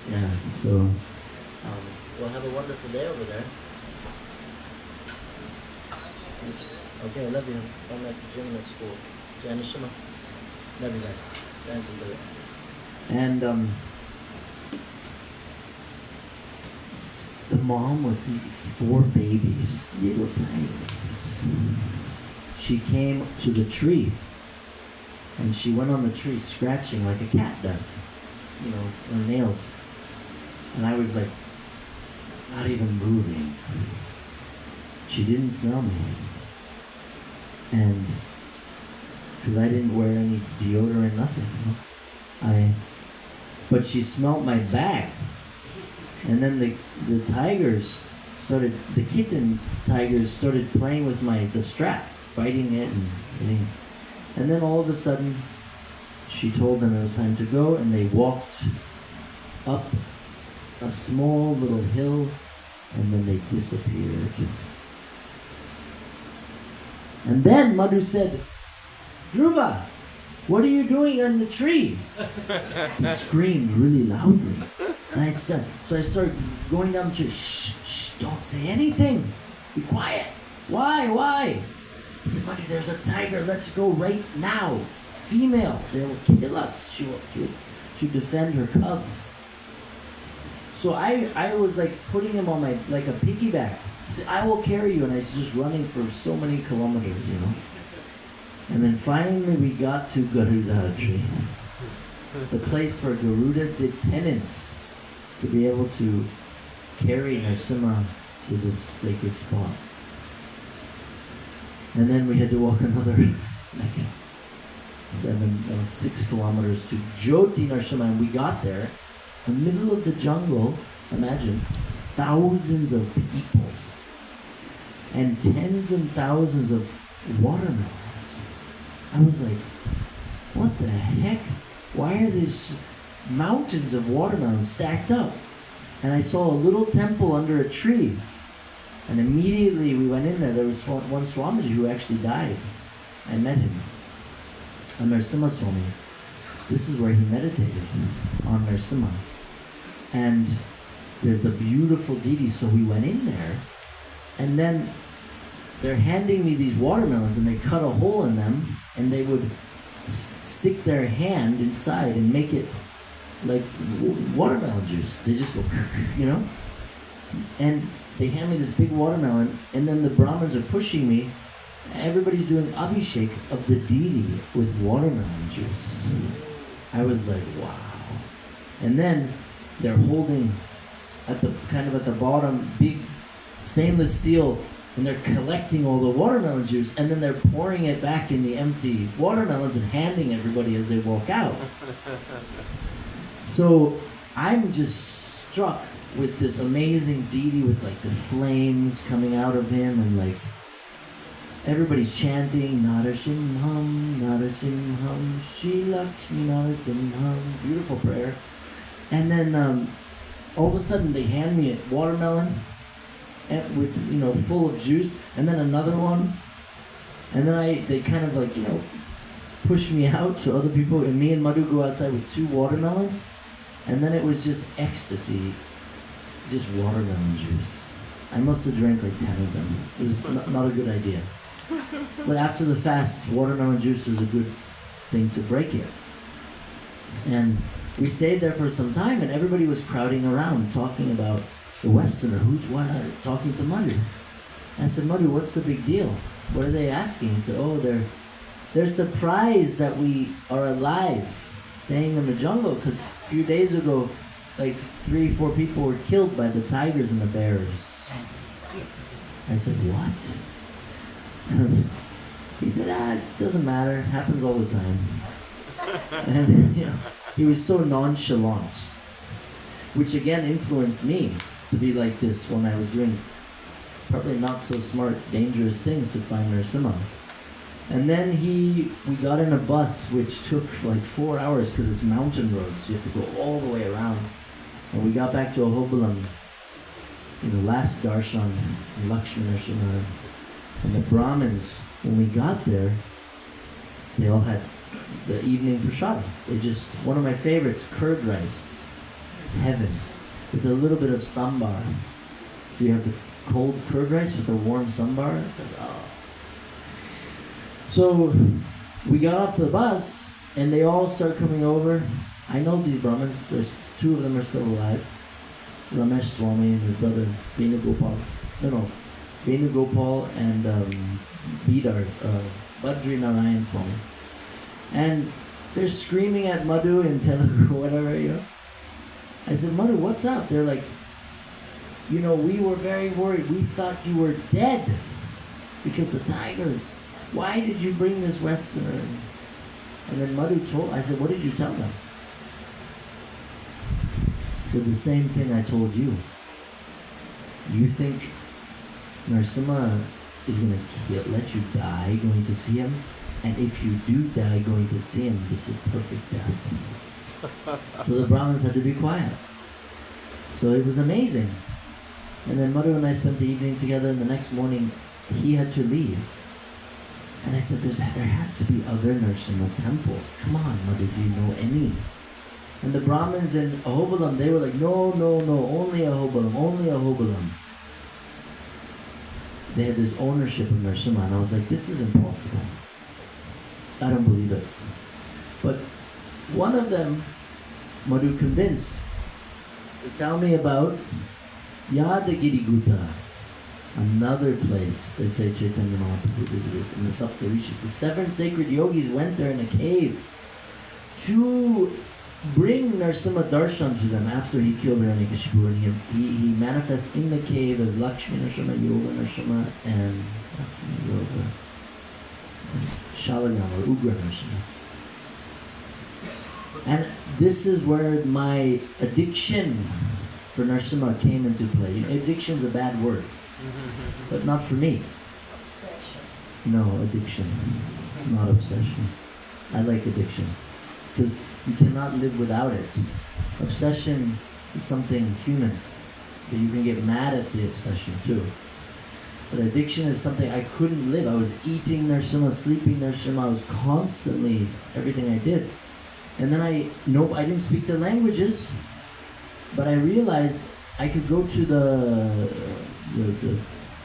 Yeah, so we'll have a wonderful day over there. Okay, I love you. I'm at the gym at school. Janishima. Love you guys. Thanks a lot. And the mom with 4 babies, little tiny babies. She came to the tree, and she went on the tree scratching like a cat does, her nails. And I was like, not even moving. She didn't smell me. And because I didn't wear any deodorant, nothing. But she smelled my bag. And then the kitten tigers started playing with the strap, biting it and hitting. And then all of a sudden, she told them it was time to go, and they walked up a small little hill, and then they disappeared. And then Madhu said, "Druva, what are you doing on the tree?" He screamed really loudly. And I started going down the tree. Shh, don't say anything. Be quiet. Why? He said, "Madhu, there's a tiger. Let's go right now. Female. They'll kill us. She will defend her cubs." So I was like putting him on like a piggyback. He said, "I will carry you," and I was just running for so many kilometers, And then finally we got to Garudadri, the place where Garuda did penance to be able to carry Narasimha to this sacred spot. And then we had to walk another 6 kilometers to Jyoti Narasimha, and we got there. In the middle of the jungle, imagine, thousands of people and tens and thousands of watermelons. I was like, what the heck? Why are these mountains of watermelons stacked up? And I saw a little temple under a tree. And immediately we went in there. There was one Swamiji who actually died. I met him. Narasimha Swami. This is where he meditated, on Narasimha. And there's a beautiful deity, so we went in there, and then they're handing me these watermelons, and they cut a hole in them, and they would stick their hand inside and make it like watermelon juice. They just go, and they hand me this big watermelon, and then the Brahmins are pushing me. Everybody's doing abhishek of the deity with watermelon juice. I was like, wow. And then they're holding at the bottom big stainless steel, and they're collecting all the watermelon juice, and then they're pouring it back in the empty watermelons and handing everybody as they walk out. So I'm just struck with this amazing deity with like the flames coming out of him, and everybody's chanting Narasimham, Narasimham, Shri Lakshmi Narasimham. Beautiful prayer. And then all of a sudden they hand me a watermelon with full of juice, and then another one, and then they kind of push me out so other people and me and Madhu go outside with 2 watermelons, and then it was just ecstasy, just watermelon juice. I must have drank like 10 of them. It was not a good idea. But after the fast, watermelon juice is a good thing to break it. And we stayed there for some time, and everybody was crowding around talking about the Westerner, who's what, talking to Madhu. I said, "Madhu, what's the big deal? What are they asking?" He said, "Oh, they're surprised that we are alive, staying in the jungle, because a few days ago, like 3-4 people were killed by the tigers and the bears." I said, "What?" He said, "It doesn't matter. It happens all the time." And he was so nonchalant, which again influenced me to be like this when I was doing probably not so smart, dangerous things to find Narasimha. And then we got in a bus which took like 4 hours because it's mountain roads. You have to go all the way around. And we got back to Ahobalam in the last darshan, Lakshmi Narasimha. And the Brahmins, when we got there, they all had the evening prasad. One of my favorites, curd rice, heaven, with a little bit of sambar. So you have the cold curd rice with the warm sambar. It's like, oh. So we got off the bus, and they all start coming over. I know these Brahmins, there's 2 of them are still alive. Ramesh Swami and his brother Venugopal. No, Venugopal and Badri Narayan Swami. And they're screaming at Madhu in Telugu, whatever, you know. I said, Madhu, what's up? They're like, you know, we were very worried. We thought you were dead because the tigers. Why did you bring this Westerner? And then Madhu I said, what did you tell them? He said, the same thing I told you. You think Narasimha is going to let you die going to see him? And if you do die going to see him, this is perfect death. So the Brahmins had to be quiet. So it was amazing. And then Madhu and I spent the evening together, and the next morning he had to leave. And I said, there has to be other Narasimha temples. Come on, Madhu, do you know any? And the Brahmins in Ahobalam, they were like, no, only Ahobalam. They had this ownership of Narasimha, and I was like, this is impossible. I don't believe it. But one of them, Madhu convinced, to tell me about Yadagiri Gutta, another place they say Chaitanya Mahaprabhu visited in the Saptarishis. The 7 sacred yogis went there in a cave to bring Narasimha Darshan to them after he killed Hiranyakashipu, and he manifests in the cave as Lakshmi Narasimha, Yoga Narasimha, and Shalagam or Ugra Narasimha. And this is where my addiction for Narasimha came into play. You know, addiction's a bad word, but not for me. Obsession. No, addiction, not obsession. I like addiction because you cannot live without it. Obsession is something human, but you can get mad at the obsession too. But addiction is something I couldn't live. I was eating Narasimha, sleeping Narasimha. I was constantly everything I did. And then I didn't speak their languages, but I realized I could go to the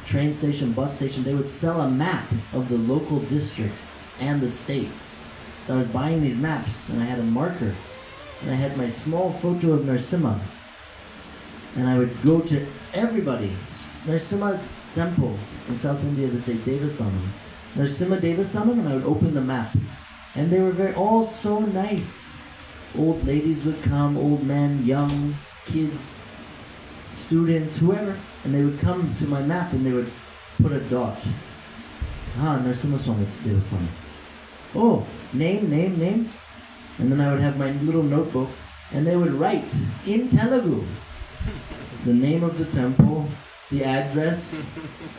train station, bus station. They would sell a map of the local districts and the state. So I was buying these maps, and I had a marker, and I had my small photo of Narasimha, and I would go to everybody. Narasimha temple in South India, they say Devasthanam. Narasimha Devasthanam, and I would open the map. And they were all so nice. Old ladies would come, old men, young, kids, students, whoever, and they would come to my map and they would put a dot. Narasimha Swami Devasthanam. Oh, name. And then I would have my little notebook, and they would write in Telugu the name of the temple, the address.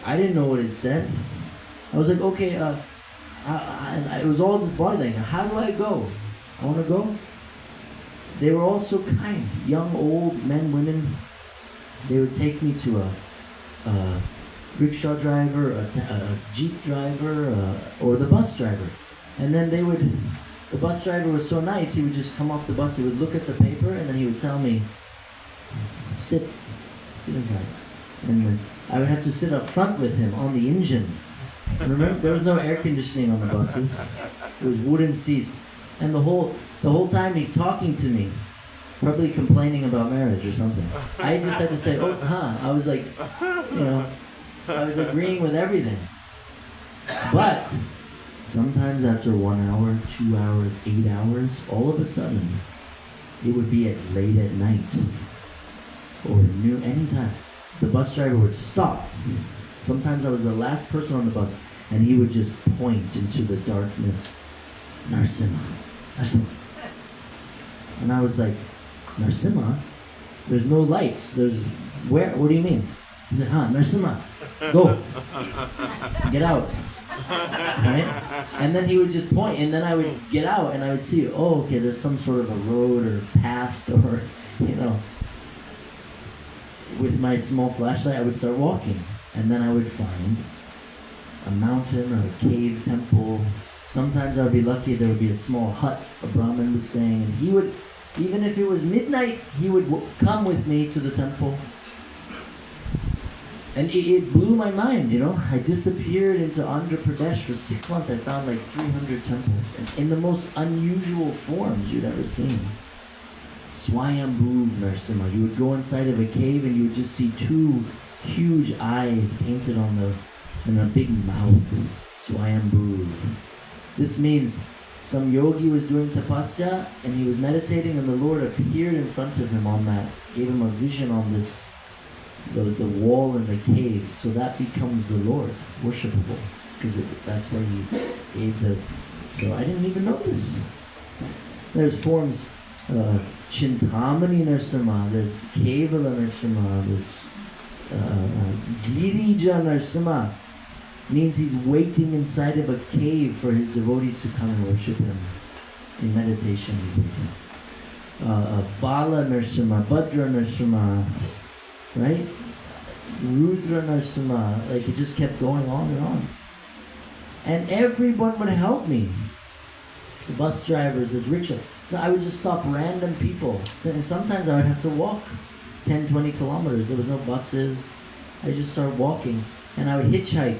I didn't know what it said. I was like, okay, it was all just body language. How do I go? I want to go. They were all so kind, young, old, men, women. They would take me to a rickshaw driver, a jeep driver, or the bus driver. And then the bus driver was so nice, he would just come off the bus, he would look at the paper, and then he would tell me, sit inside. And I would have to sit up front with him on the engine. And remember, there was no air conditioning on the buses. It was wooden seats. And the whole time he's talking to me, probably complaining about marriage or something. I just had to say, I was like, I was agreeing with everything. But sometimes after 1 hour, 2 hours, 8 hours, all of a sudden, it would be late at night or noon, anytime. The bus driver would stop. Sometimes I was the last person on the bus, and he would just point into the darkness. Narasimha. And I was like, Narasimha? There's no lights. Where? What do you mean? He said, Narasimha, go. Get out. Right? And then he would just point, and then I would get out, and I would see, okay, there's some sort of a road or path, or, with my small flashlight, I would start walking. And then I would find a mountain or a cave temple. Sometimes I would be lucky, there would be a small hut a Brahmin was staying, and he would, even if it was midnight, he would come with me to the temple. And it blew my mind, I disappeared into Andhra Pradesh for 6 months. I found like 300 temples, and in the most unusual forms you'd ever seen. Swayambhuv Narasimha. You would go inside of a cave and you would just see two huge eyes painted on and a big mouth. Swayambhuv. This means some yogi was doing tapasya and he was meditating and the Lord appeared in front of him on that, gave him a vision on this, the wall in the cave, so that becomes the Lord, worshipable, because that's where he gave the... So I didn't even know this. There's forms, Chintamani Narasimha, there's Kevala Narasimha, there's Girija Narasimha. Means he's waiting inside of a cave for his devotees to come and worship him. In meditation he's waiting. Bala Narasimha, Bhadra Narasimha, right? Rudra Narasimha, like it just kept going on and on. And everyone would help me. The bus drivers, the rickshaw. So I would just stop random people. And sometimes I would have to walk 10, 20 kilometers. There was no buses. I just started walking. And I would hitchhike.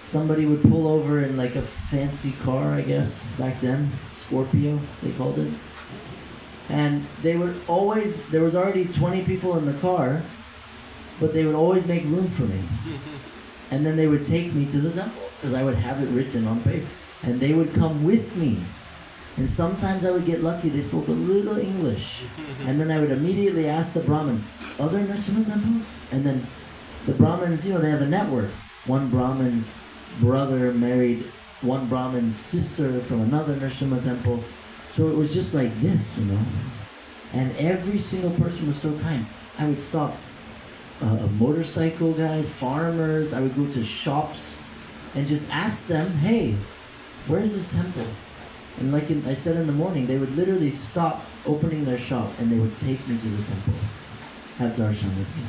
Somebody would pull over in like a fancy car, I guess, back then. Scorpio, they called it. And they would always, there was already 20 people in the car, but they would always make room for me. And then they would take me to the temple, because I would have it written on paper. And they would come with me. And sometimes I would get lucky, they spoke a little English. And then I would immediately ask the Brahmin, other Narasimha temples? And then the Brahmins, they have a network. One Brahmin's brother married one Brahmin's sister from another Narasimha temple. So it was just like this, And every single person was so kind. I would stop motorcycle guys, farmers. I would go to shops and just ask them, hey, where's this temple? And like I said in the morning, they would literally stop opening their shop and they would take me to the temple, have darshan with me.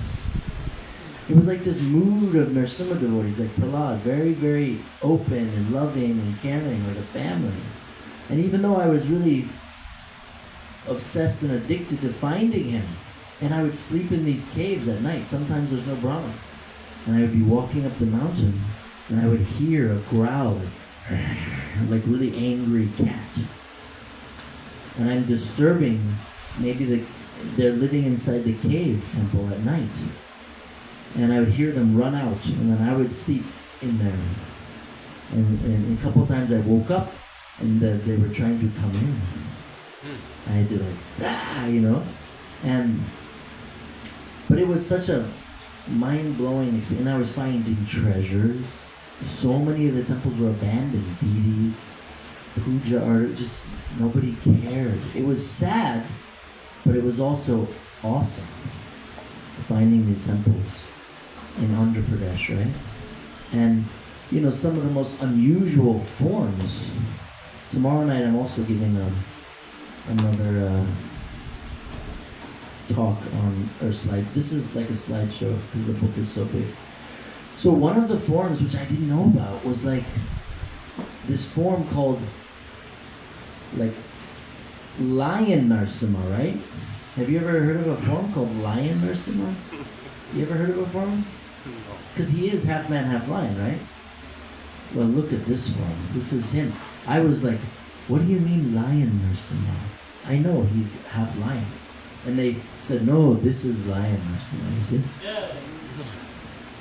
It was like this mood of Narasimha devotees, like Prahlad, very, very open and loving and caring, like a family. And even though I was really obsessed and addicted to finding him, and I would sleep in these caves at night, sometimes there's no Brahman, and I would be walking up the mountain, and I would hear a growl, like really angry cat. And I'm disturbing, maybe they're living inside the cave temple at night. And I would hear them run out, and then I would sleep in there. And a couple of times I woke up, and they were trying to come in. I had to but it was such a mind-blowing experience. And I was finding treasures. So many of the temples were abandoned. Deities, puja art, just nobody cared. It was sad, but it was also awesome. Finding these temples in Andhra Pradesh, right? And, some of the most unusual forms. Tomorrow night I'm also giving another talk or slide. This is like a slideshow because the book is so big. So one of the forms which I didn't know about was like this form called like Lion Narasimha, right? Have you ever heard of a form called Lion Narasimha? You ever heard of a form? Because he is half man, half lion, right? Well, look at this form. This is him. I was like, what do you mean Lion Narasimha? I know he's half lion. And they said, no, this is Lion Narasimha. You see?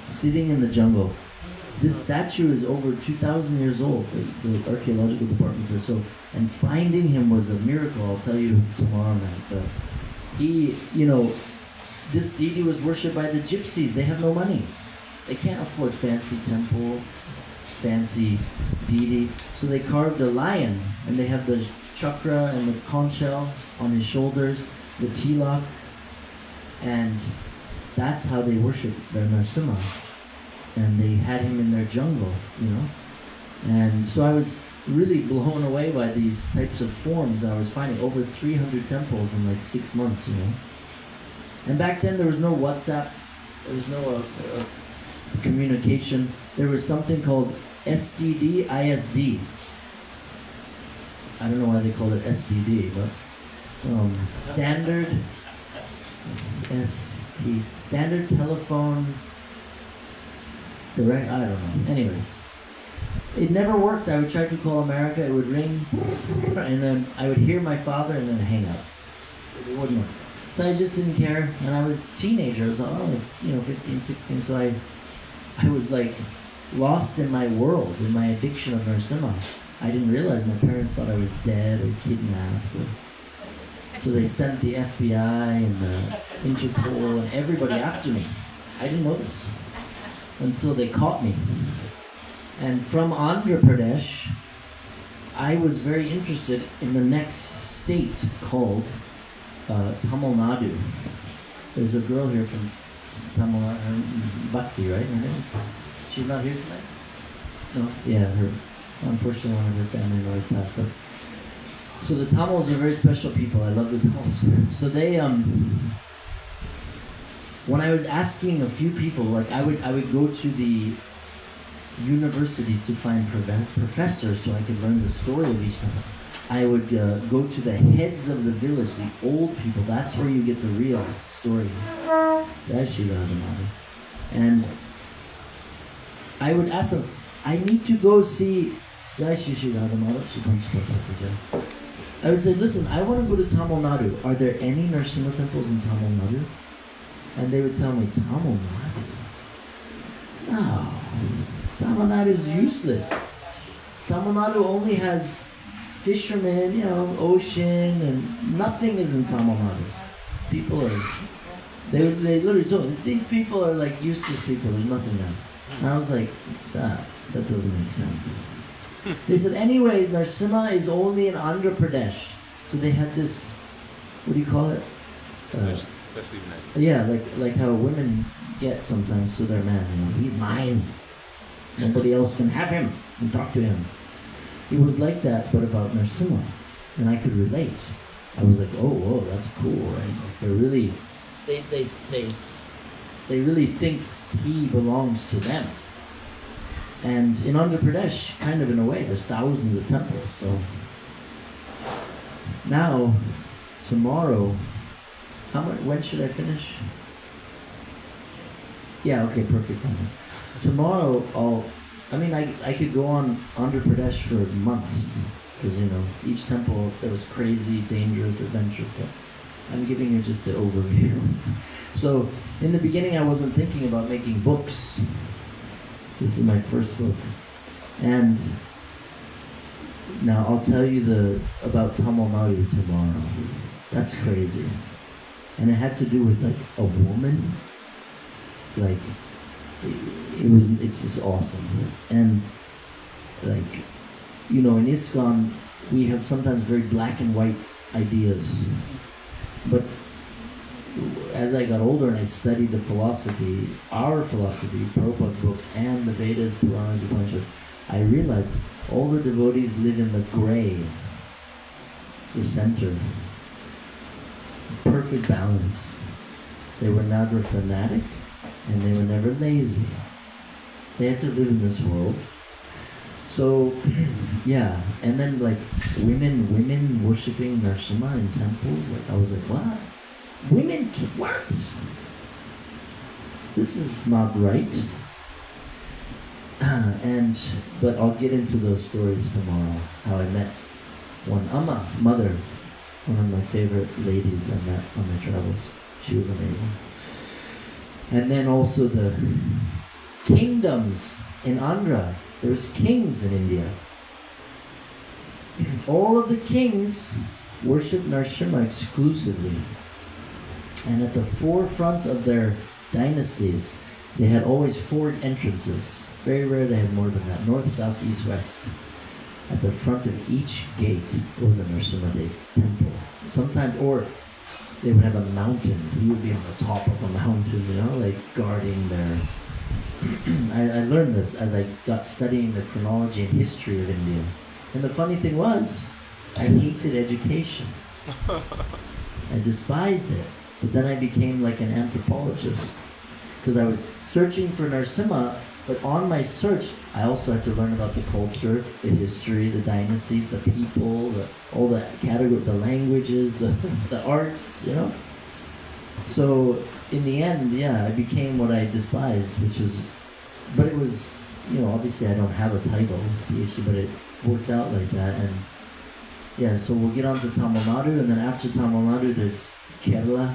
Sitting in the jungle. This statue is over 2,000 years old, the archaeological department says so. And finding him was a miracle, I'll tell you tomorrow night. But he, this deity was worshipped by the gypsies. They have no money. They can't afford fancy temple, fancy deity. So they carved a lion, and they have the chakra and the conch shell on his shoulders, the tilak, and that's how they worship their Narasimha. And they had him in their jungle, And so I was really blown away by these types of forms I was finding. Over 300 temples in like 6 months, And back then there was no WhatsApp, there was no communication. There was something called STD, ISD. I don't know why they called it STD, but standard telephone direct, I don't know. Anyways, it never worked. I would try to call America, it would ring, and then I would hear my father and then hang up. It wouldn't work. So I just didn't care, and I was a teenager. I was only 15, 16. So I was like lost in my world, in my addiction of Narasimha. I didn't realize my parents thought I was dead or kidnapped. So they sent the FBI and the Interpol and everybody after me. I didn't notice until they caught me. And from Andhra Pradesh, I was very interested in the next state called Tamil Nadu. There's a girl here from Tamil Nadu, Bhakti, right? Her name is? She's not here tonight? No? Yeah, unfortunately one of her family members passed away. So the Tamils are very special people. I love the Tamils. So they, when I was asking a few people, like I would go to the universities to find professors so I could learn the story of each temple. I would go to the heads of the village, the old people. That's where you get the real story. And I would ask them, I need to go see. I would say, listen, I want to go to Tamil Nadu. Are there any Narasimha temples in Tamil Nadu? And they would tell me, Tamil Nadu? No. Tamil Nadu is useless. Tamil Nadu only has fishermen, ocean, and nothing is in Tamil Nadu. People are, they literally told me, these people are like useless people, there's nothing there. And I was like, that doesn't make sense. They said, anyways, Narasimha is only in Andhra Pradesh. So they had this, what do you call it? Yeah, like how women get sometimes to their man. He's mine. Nobody else can have him and talk to him. It was like that, but about Narasimha. And I could relate. I was like, oh, that's cool, right? Like they're really, they really think he belongs to them. And in Andhra Pradesh, kind of in a way, there's thousands of temples. So now, tomorrow, when should I finish? Yeah, okay, perfect. Tomorrow, I could go on Andhra Pradesh for months. Because, each temple, there was crazy, dangerous adventure. But I'm giving you just an overview. So, in the beginning, I wasn't thinking about making books. This is my first book. And now I'll tell you about Tamil Nadu tomorrow. That's crazy. And it had to do with like a woman. Like it's just awesome. And like, in ISKCON we have sometimes very black and white ideas. But as I got older and I studied the philosophy, our philosophy, Prabhupada's books, and the Vedas, Puranas, Upanishads, I realized all the devotees live in the gray, the center. Perfect balance. They were never fanatic, and they were never lazy. They had to live in this world. So, yeah, and then like women worshipping Narasimha in temples, like I was like, what? Women, what? This is not right. But I'll get into those stories tomorrow. How I met one mother, one of my favorite ladies I met on my travels. She was amazing. And then also the kingdoms in Andhra. There's kings in India. All of the kings worship Narasimha exclusively. And at the forefront of their dynasties, they had always 4 entrances. Very rare they had more than that. North, south, east, west. At the front of each gate was a Narasimha temple. Sometimes, or they would have a mountain. He would be on the top of a mountain, like guarding their... I learned this as I got studying the chronology and history of India. And the funny thing was, I hated education. I despised it. But then I became like an anthropologist. Because I was searching for Narasimha, but on my search, I also had to learn about the culture, the history, the dynasties, the people, all the category, the languages, the arts, So in the end, I became what I despised, but it was, obviously I don't have a title, PhD, but it worked out like that. And Yeah, so we'll get on to Tamil Nadu, and then after Tamil Nadu, there's Kerala,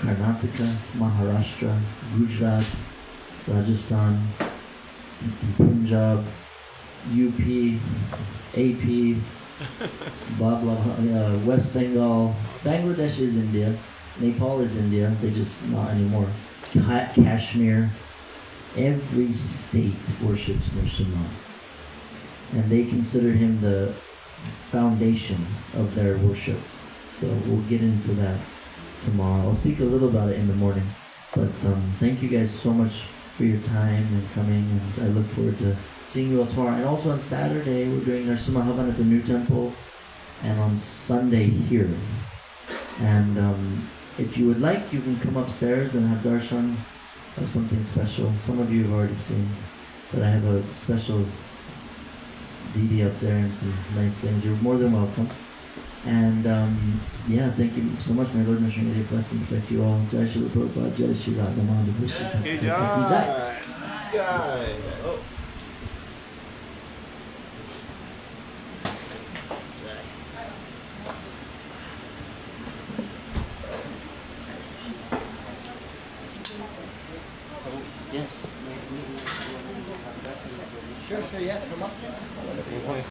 Karnataka, Maharashtra, Gujarat, Rajasthan, Punjab, UP, AP, blah blah, West Bengal. Bangladesh is India. Nepal is India. They just not anymore. Kashmir. Every state worships Narasimha, and they consider him the foundation of their worship. So we'll get into that tomorrow. I'll speak a little about it in the morning. But thank you guys so much for your time and coming, and I look forward to seeing you all tomorrow. And also on Saturday, we're doing Narasimha Havan at the New Temple, and on Sunday here. And if you would like, you can come upstairs and have darshan of something special. Some of you have already seen, but I have a special DD up there and some nice things. You're more than welcome. And yeah, thank you so much. May Lord Narasimha may bless and protect you all. Jai Shri Prabhupada, Jai Shri Radha Jai. Jai. Oh. Yes. Sure, yeah, come up.